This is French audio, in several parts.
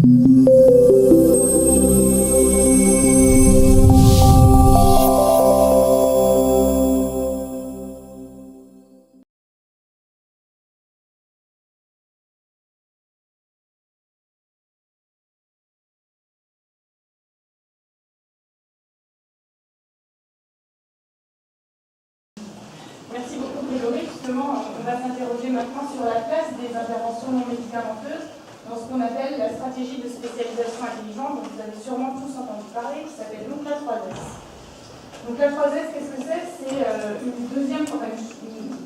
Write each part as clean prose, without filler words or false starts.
Merci beaucoup, Grégory. Justement, on va s'interroger maintenant sur la place des interventions non médicamenteuses dans ce qu'on appelle la stratégie de spécialisation intelligente, dont vous avez sûrement tous entendu parler, qui s'appelle donc la 3S. Donc la 3S, qu'est-ce que c'est? C'est une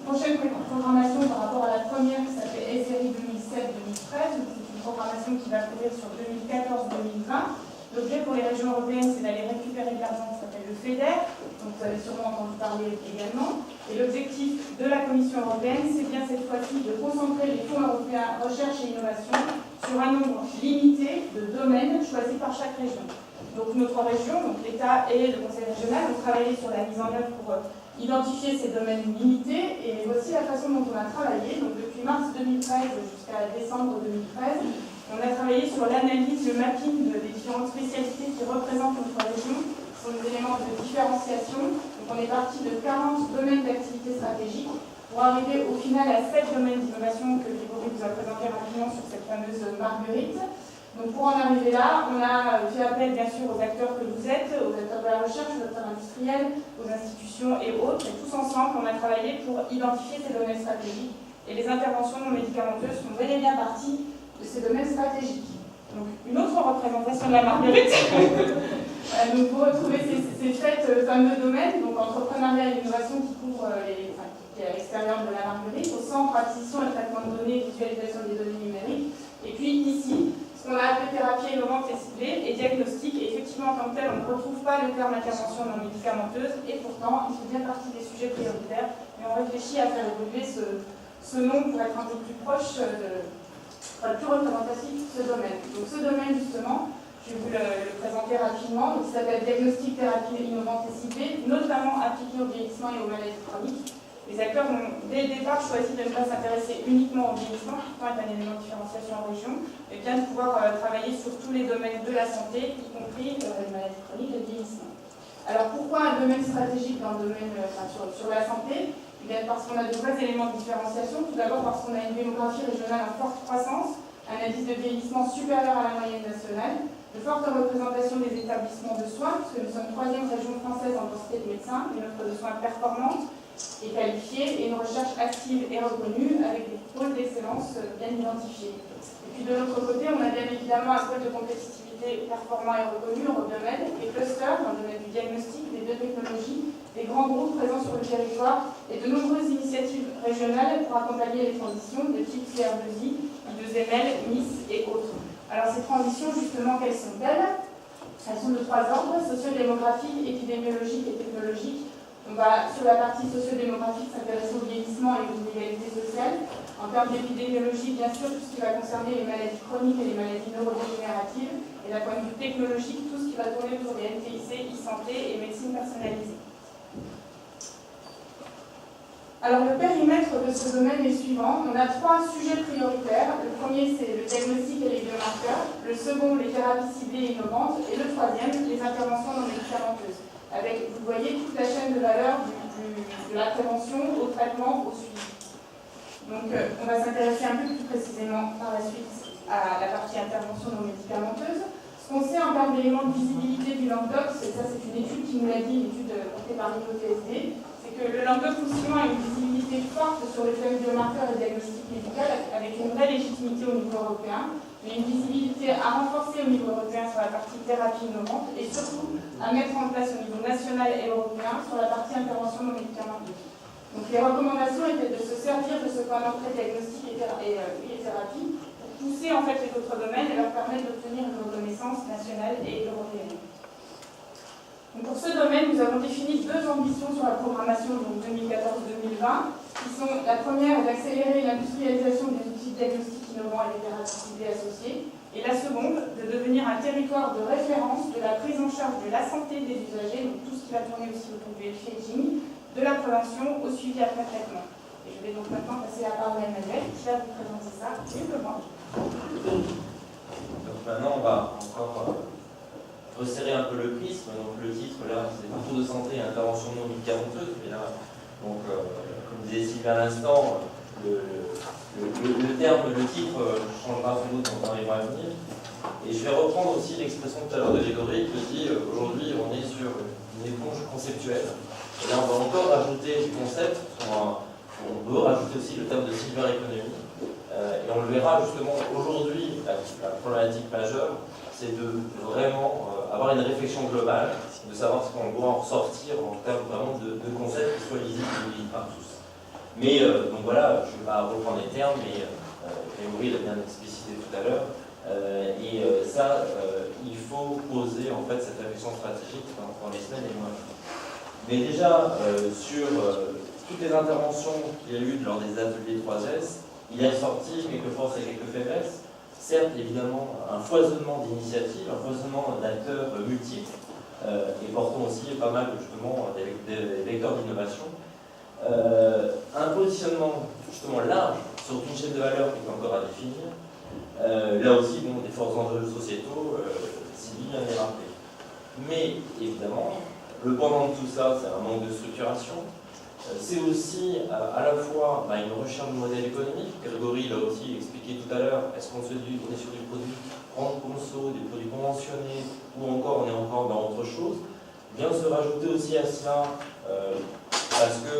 prochaine programmation par rapport à la première qui s'appelle SRI 2007-2013. C'est une programmation qui va courir sur 2014-2020. L'objet pour les régions européennes, c'est d'aller récupérer de l'argent qui s'appelle le FEDER, donc vous avez sûrement entendu parler également. Et l'objectif de la Commission européenne, c'est bien cette fois-ci de concentrer les fonds européens recherche et innovation sur un nombre limité de domaines choisis par chaque région. Donc notre région, donc l'État et le Conseil régional, ont travaillé sur la mise en œuvre pour identifier ces domaines limités. Et voici la façon dont on a travaillé. Donc depuis mars 2013 jusqu'à décembre 2013, on a travaillé sur l'analyse, le mapping des différentes spécialités qui représentent notre région. Ce sont des éléments de différenciation. Donc on est parti de 40 domaines d'activité stratégique pour arriver au final à 7 domaines d'innovation que Grégory vous a présenté rapidement sur cette fameuse marguerite. Donc pour en arriver là, on a fait appel bien sûr aux acteurs que vous êtes, aux acteurs de la recherche, aux acteurs industriels, aux institutions et autres. Et tous ensemble, on a travaillé pour identifier ces domaines stratégiques. Et les interventions non médicamenteuses font bel et bien partie de ces domaines stratégiques. Donc, une autre représentation de la marguerite. Donc, vous retrouvez ces 7 fameux domaines, donc entrepreneuriat et innovation qui couvrent qui est à l'extérieur de la marguerite, au centre, acquisition et traitement de données, visualisation des données numériques. Et puis ici, ce qu'on a appelé thérapie innovante et ciblée et diagnostic. Et effectivement, en tant que tel, on ne retrouve pas le terme intervention non médicamenteuse, et pourtant, il fait bien partie des sujets prioritaires. Et on réfléchit à faire évoluer ce nom pour être un peu plus proche plus représentatif de ce domaine. Donc ce domaine justement, je vais vous le présenter rapidement, il s'appelle diagnostic, thérapie innovante et ciblée, notamment appliquée au vieillissement et aux maladies chroniques. Les acteurs ont dès le départ choisi de ne pas s'intéresser uniquement au vieillissement, qui pourtant est un élément de différenciation en région, mais bien de pouvoir travailler sur tous les domaines de la santé, y compris les maladies chroniques et le vieillissement. Alors pourquoi un domaine stratégique dans le domaine, sur la santé? Parce qu'on a de vrais éléments de différenciation. Tout d'abord parce qu'on a une démographie régionale en forte croissance, un indice de vieillissement supérieur à la moyenne nationale, de fortes représentations des établissements de soins, puisque nous sommes 3e région française en quantité de médecins, une offre de soins performante et qualifiée, et une recherche active et reconnue, avec des pôles d'excellence bien identifiés. Et puis de l'autre côté, on a bien évidemment un pôle de compétitivité performant et reconnu, Eurodomaine, et clusters dans le domaine du diagnostic, des deux technologies, des grands groupes présents sur le territoire et de nombreuses initiatives régionales pour accompagner les transitions de type CR2I, I2ML, Nice et autres. Alors ces transitions, justement, quelles sont-elles? Elles sont de 3 ordres, socio-démographique, épidémiologique et technologique. On va, sur la partie socio-démographique, s'intéresser au vieillissement et aux inégalités sociales. En termes d'épidémiologie, bien sûr, tout ce qui va concerner les maladies chroniques et les maladies neurodégénératives. Et d'un point de vue technologique, tout ce qui va tourner autour des NTIC, e-santé et médecine personnalisée. Alors le périmètre de ce domaine est suivant. On a 3 sujets prioritaires. Le premier, c'est le diagnostic et les biomarqueurs. Le second, les thérapies ciblées et innovantes. Et le troisième, les interventions non médicamenteuses. Avec, vous voyez, toute la chaîne de valeur de la prévention au traitement, au suivi. Donc on va s'intéresser un peu plus précisément par la suite à la partie intervention non médicamenteuse. Ce qu'on sait en termes d'éléments de visibilité du Languedoc, c'est une étude qui nous l'a dit, une étude portée par l'INO-TSD, c'est que le Languedoc-Roussillon a une visibilité forte sur le thème biomarqueurs et diagnostic médical, avec une vraie légitimité au niveau européen, mais une visibilité à renforcer au niveau européen sur la partie thérapie innovante, et surtout à mettre en place au niveau national et européen sur la partie intervention non médicamenteuse. Donc les recommandations étaient de se servir de ce point d'entrée diagnostic et thérapie pour pousser en fait les autres domaines et leur permettre d'obtenir une reconnaissance nationale et européenne. Donc pour ce domaine, nous avons défini 2 ambitions sur la programmation 2014-2020, qui sont la première d'accélérer l'industrialisation des outils de diagnostic innovants et des thérapies ciblées associées, et la seconde de devenir un territoire de référence de la prise en charge de la santé des usagers, donc tout ce qui va tourner aussi autour du health aging, de la prévention au suivi après traitement. Et je vais donc maintenant passer la parole à Emmanuel qui va vous présenter ça mieux que moi. Donc maintenant, disait Sylvain à l'instant, le terme, le titre changera sans doute dans les mois à venir. Et je vais reprendre aussi l'expression tout à l'heure de Grégory qui dit aujourd'hui on est sur une éponge conceptuelle. Et là on va encore rajouter du concept, on peut rajouter aussi le terme de cyberéconomie. Et on le verra justement aujourd'hui, la problématique majeure, c'est de vraiment avoir une réflexion globale, de savoir ce qu'on doit en ressortir en termes vraiment de concepts qui soient lisibles par tous. Mais donc voilà, je ne vais pas reprendre les termes, mais Grégory l'a bien explicité tout à l'heure. Il faut poser en fait cette réflexion stratégique dans les semaines et les mois. Mais déjà, sur toutes les interventions qu'il y a eu lors des ateliers 3S, il est ressorti quelques forces et quelques faiblesses. Certes, évidemment, un foisonnement d'initiatives, un foisonnement d'acteurs multiples, et portant aussi pas mal justement des vecteurs d'innovation. Un positionnement justement large sur une chaîne de valeur qui est encore à définir. Là aussi, bon, des forts enjeux sociétaux, Sylvie vient de les rappeler. Mais évidemment, le pendant de tout ça, c'est un manque de structuration. C'est aussi à la fois une recherche de modèle économique. Grégory l'a aussi expliqué tout à l'heure. Est-ce qu'on est sur du produit grande conso, des produits conventionnés, ou encore on est encore dans autre chose? Vient se rajouter aussi à cela, parce que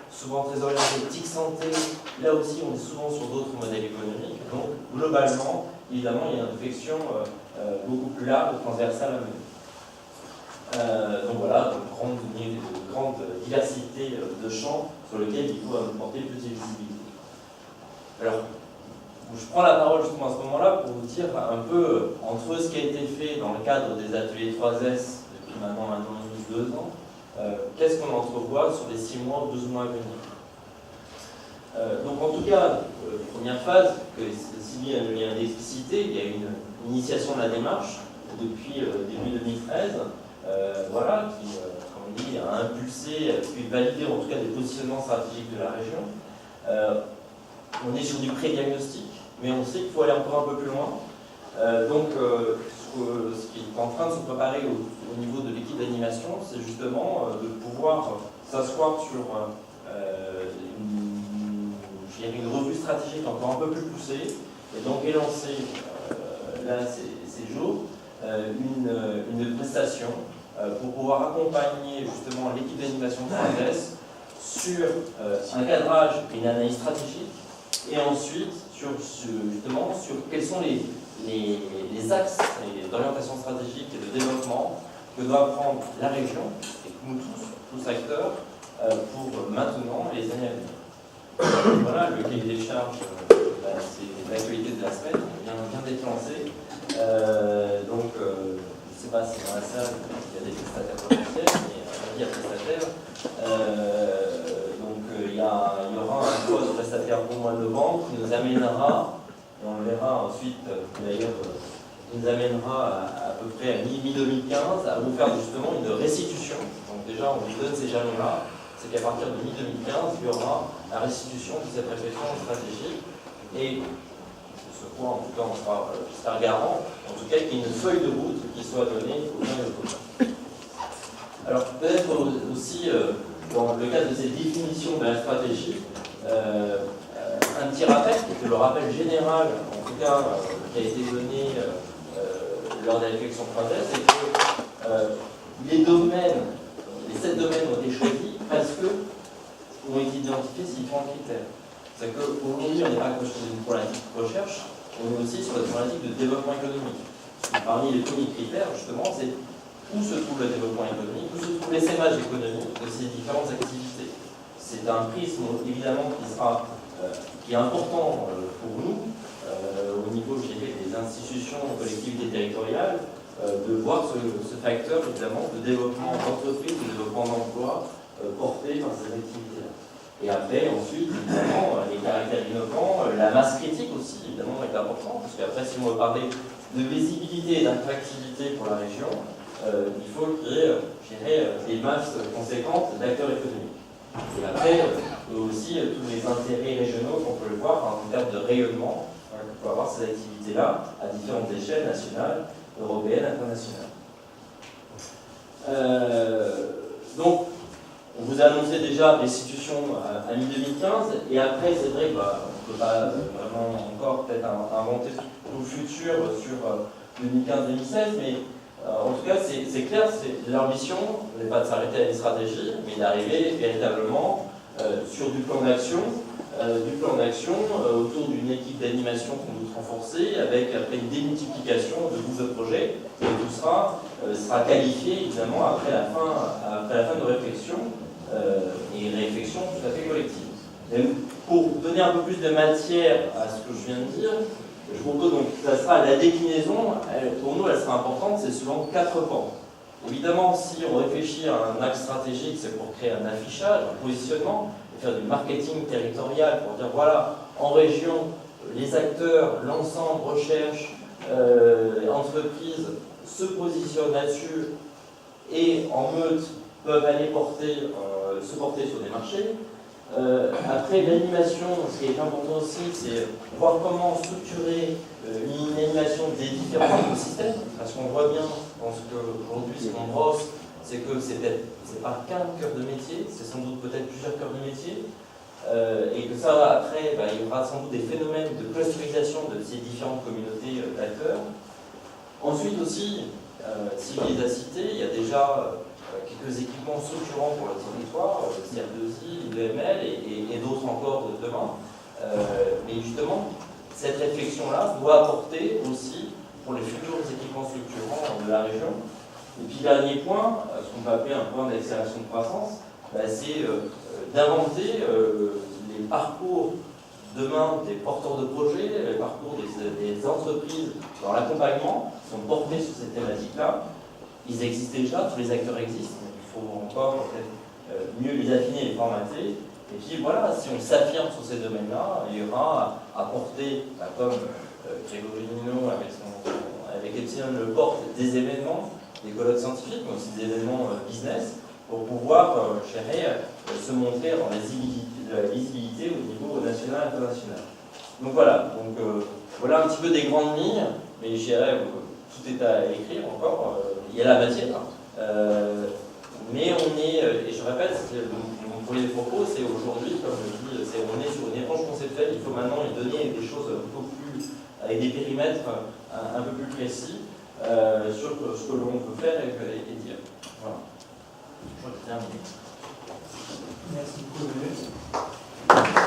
souvent très orienté TIC santé, là aussi on est souvent sur d'autres modèles économiques. Donc globalement, évidemment, il y a une réflexion beaucoup plus large, transversale à mener. Donc voilà, une grande diversité de champs sur lesquels il faut apporter plus de visibilité. Alors, je prends la parole justement à ce moment-là pour vous dire un peu entre ce qui a été fait dans le cadre des ateliers 3S depuis maintenant 1 an et demi, 2 ans, qu'est-ce qu'on entrevoit sur les 6 mois ou 12 mois à venir. Donc en tout cas, première phase, que Sylvie vient d'expliciter, il y a une initiation de la démarche depuis début 2013. Voilà, qui, comme on dit, a impulsé, puis validé en tout cas des positionnements stratégiques de la région. On est sur du pré-diagnostic, mais on sait qu'il faut aller encore un peu plus loin. Ce qui est en train de se préparer au niveau de l'équipe d'animation, c'est justement de pouvoir s'asseoir sur une revue stratégique encore un peu plus poussée, et donc élancer là ces jours une prestation pour pouvoir accompagner justement l'équipe d'animation française sur un cadrage et une analyse stratégique, et ensuite justement sur quels sont les axes d'orientation stratégique et de développement que doit prendre la région, et nous tous acteurs, pour maintenant et les années à venir. Voilà, le cahier des charges, c'est l'actualité de la semaine, bien déclenché. Je ne sais pas si dans la salle il y a des prestataires potentiels, mais il y a prestataires. Il y aura un poste prestataire pour le mois de novembre qui nous amènera, et on le verra ensuite d'ailleurs, qui nous amènera à peu près à mi-2015 à vous faire justement une restitution. Donc déjà on vous donne ces jalons-là, c'est qu'à partir de mi-2015 il y aura la restitution de cette réflexion stratégique, et ce point en tout cas on sera garant, en tout cas qu'il y ait une feuille de route qui soit donnée aux uns et aux autres. Alors peut-être aussi dans le cadre de cette définition de la stratégie, un petit rappel, qui était le rappel général, en tout cas, qui a été donné lors de la réflexion 3S, c'est que les 7 domaines ont été choisis parce que ont été identifiés ces différents critères. C'est qu'aujourd'hui, on n'est pas que sur une problématique de recherche, on est aussi sur la problématique de développement économique. Et parmi les premiers critères, justement, c'est où se trouve le développement économique, où se trouve l'essaimage économique de ces différentes activités. C'est un prisme, évidemment, qui est important pour nous, au niveau, je dirais, des institutions, collectivités territoriales, de voir ce facteur, évidemment, de développement d'entreprise, de développement d'emploi porté par ces activités-là. Et après, ensuite, évidemment, les caractères innovants, la masse critique aussi, évidemment, est important, parce qu'après, si on veut parler de visibilité et d'attractivité pour la région, il faut qu'il y ait, je dirais, des masses conséquentes d'acteurs économiques. Et après, aussi, tous les intérêts régionaux qu'on peut le voir en termes de rayonnement, qu'on peut avoir ces activités-là à différentes échelles, nationales, européennes, internationales. Donc, On vous a annoncé déjà restitution à mi-2015, et après, c'est vrai qu'on ne peut pas vraiment encore peut-être inventer tout le futur sur 2015-2016, mais en tout cas, c'est clair, leur mission n'est pas de s'arrêter à une stratégie, mais d'arriver véritablement sur du plan d'action, autour d'une équipe d'animation qu'on doit renforcer, avec après une démultiplication de groupes de projets, et tout sera qualifié évidemment après la fin de réflexion, et une réflexion tout à fait collective. Et pour donner un peu plus de matière à ce que je viens de dire, je propose donc que ça sera la déclinaison. Pour nous, elle sera importante, c'est selon 4 pans. Évidemment, si on réfléchit à un axe stratégique, c'est pour créer un affichage, un positionnement, et faire du marketing territorial pour dire voilà, en région, les acteurs, l'ensemble, recherche, entreprises se positionnent là-dessus et en meute peuvent aller se porter sur des marchés. Après l'animation, ce qui est important aussi, c'est voir comment structurer une animation des différents écosystèmes, parce qu'on voit bien, je pense qu'aujourd'hui ce qu'on brosse, c'est que c'est pas qu'un cœur de métier, c'est sans doute peut-être plusieurs cœurs de métier, et que ça après, il y aura sans doute des phénomènes de clusterisation de ces différentes communautés d'acteurs. Ensuite aussi, Sylvie les a cités, il y a déjà quelques équipements structurants pour le territoire, CR2I, l'UML et d'autres encore de demain. Mais justement, cette réflexion-là doit apporter aussi pour les futurs équipements structurants de la région. Et puis dernier point, ce qu'on peut appeler un point d'accélération de croissance, c'est d'inventer les parcours demain des porteurs de projets, les parcours des entreprises dans l'accompagnement qui sont portés sur cette thématique-là. Ils existent déjà, tous les acteurs existent, mais il faut encore peut-être mieux les affiner et les formater. Et puis voilà, si on s'affirme sur ces domaines-là, il y aura à porter, comme Grégory Nino avec Epsilon le porte, des événements, des colloques scientifiques, mais aussi des événements business, pour pouvoir se montrer dans la visibilité au niveau national et international. Donc voilà, voilà un petit peu des grandes lignes, mais je dirais tout est à écrire encore, il y a la matière, mais on est, et je répète, mon premier propos, c'est aujourd'hui, comme je dis, on est sur une éponge conceptuelle, il faut maintenant lui donner des choses un peu plus, avec des périmètres un peu plus précis sur ce que l'on peut faire et dire. Voilà. Je crois que c'est terminé. Merci beaucoup, Emmanuel.